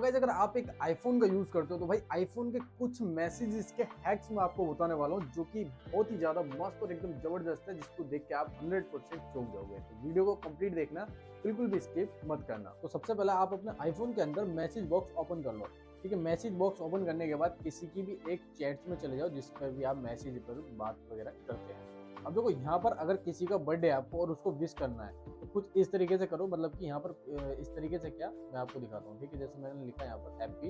Guys अगर आप एक आईफोन का यूज करते हो तो भाई आईफोन के कुछ मैसेजेस के हैक्स मैं आपको बताने वाला हूँ जो कि बहुत ही ज्यादा मस्त और एकदम जबरदस्त है, जिसको देख के आप 100% चौंक जाओगे। तो वीडियो को कंप्लीट देखना, बिल्कुल भी स्किप मत करना। तो सबसे पहले आप अपने आईफोन के अंदर मैसेज बॉक्स ओपन कर लो। ठीक है, मैसेज बॉक्स ओपन करने के बाद किसी की भी एक चैट्स में चले जाओ जिस पर भी आप मैसेज पर बात वगैरह करते हैं। अब देखो यहाँ पर अगर किसी का बर्थडे आपको और उसको विश करना है तो कुछ इस तरीके से करो, मतलब कि यहाँ पर इस तरीके से क्या मैं आपको दिखाता हूँ। ठीक है, जैसे मैंने लिखा यहाँ पर हैप्पी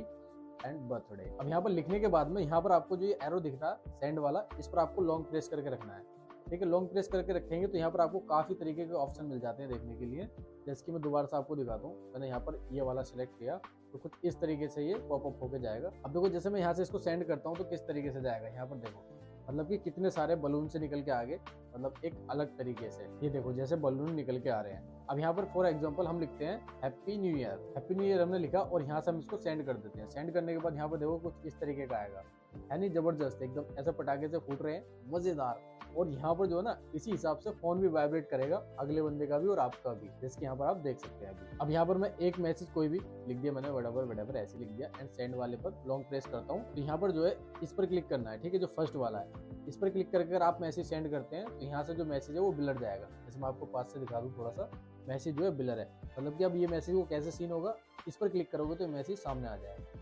एंड बर्थडे। अब यहाँ पर लिखने के बाद में यहाँ पर आपको जो ये एरो दिख रहा है सेंड वाला, इस पर आपको लॉन्ग प्रेस करके रखना है। ठीक है, लॉन्ग प्रेस करके रखेंगे तो यहाँ पर आपको काफी तरीके के ऑप्शन मिल जाते हैं देखने के लिए। जैसे कि मैं दोबारा से आपको दिखाता हूँ, मैंने यहाँ पर ये वाला सिलेक्ट किया तो कुछ इस तरीके से ये पॉपअप होके जाएगा। अब देखो जैसे मैं यहाँ से इसको सेंड करता हूँ तो किस तरीके से जाएगा, यहाँ पर देखो मतलब कि कितने सारे बलून से निकल के आगे, मतलब एक अलग तरीके से ये देखो जैसे बलून निकल के आ रहे हैं। अब यहाँ पर फॉर एग्जांपल हम लिखते हैं happy new year. Happy new year हमने लिखा और यहाँ से हम इसको सेंड कर देते हैं। सेंड करने के बाद यहाँ पर देखो कुछ इस तरीके का आएगा, है नहीं जबरदस्त, एकदम ऐसे पटाखे से फूट रहे हैं, मजेदार। और यहाँ पर जो है ना इसी हिसाब से फोन भी वाइब्रेट करेगा, अगले बंदे का भी और आपका भी, जैसे यहाँ पर आप देख सकते हैं अभी। अब यहाँ पर मैं एक मैसेज कोई भी लिख दिया, मैंने वडेवर ऐसे लिख दिया एंड सेंड वाले पर लॉन्ग प्रेस करता हूँ तो यहाँ पर जो है इस पर क्लिक करना है। ठीक है, जो फर्स्ट वाला है इस पर क्लिक करके अगर आप मैसेज सेंड करते हैं तो यहाँ से जो मैसेज है वो ब्लर जाएगा। जैसे मैं आपको पास से दिखा दूँ थोड़ा सा, मैसेज जो है ब्लर है, मतलब कि अब ये मैसेज को कैसे सीन होगा, इस पर क्लिक करोगे तो मैसेज सामने आ जाएगा।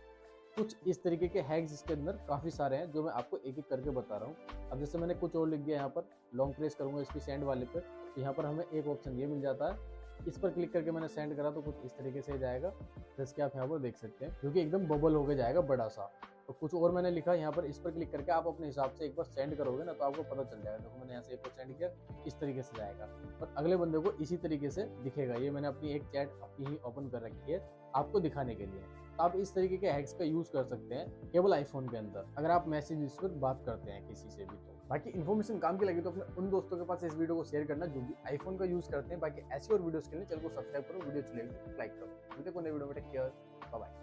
कुछ इस तरीके के हैक्स इसके अंदर काफी सारे हैं जो मैं आपको एक एक करके बता रहा हूँ। अब जैसे मैंने कुछ और लिख दिया, यहाँ पर लॉन्ग प्रेस करूंगा इसकी सेंड वाले पर तो यहाँ पर हमें एक ऑप्शन ये मिल जाता है। इस पर क्लिक करके मैंने सेंड करा तो कुछ इस तरीके से जाएगा, जैसे कि आप यहाँ पर देख सकते हैं, क्योंकि एकदम बबल होके जाएगा बड़ा सा। तो कुछ और मैंने लिखा यहाँ पर, इस पर क्लिक करके आप अपने हिसाब से एक बार सेंड करोगे ना तो आपको पता चल जाएगा। देखो मैंने यहाँ से एक बार सेंड किया, इस तरीके से जाएगा और अगले बंदे को इसी तरीके से दिखेगा। ये मैंने अपनी एक चैट अपनी ही ओपन कर रखी है आपको दिखाने के लिए। आप इस तरीके के हैक्स का यूज कर सकते हैं केवल आईफोन के अंदर अगर आप मैसेज पर बात करते हैं किसी से भी। तो बाकी इन्फॉर्मेशन काम की लगी तो अपने उन दोस्तों के पास इस वीडियो को शेयर करना जो भी आईफोन का यूज करते हैं। बाकी ऐसी और वीडियोस के लिए चैनल को सब्सक्राइब करो, वीडियो अच्छी लगी तो लाइक करो। मिलते हैं कोई नई वीडियो में, टेक केयर, बाय बाय।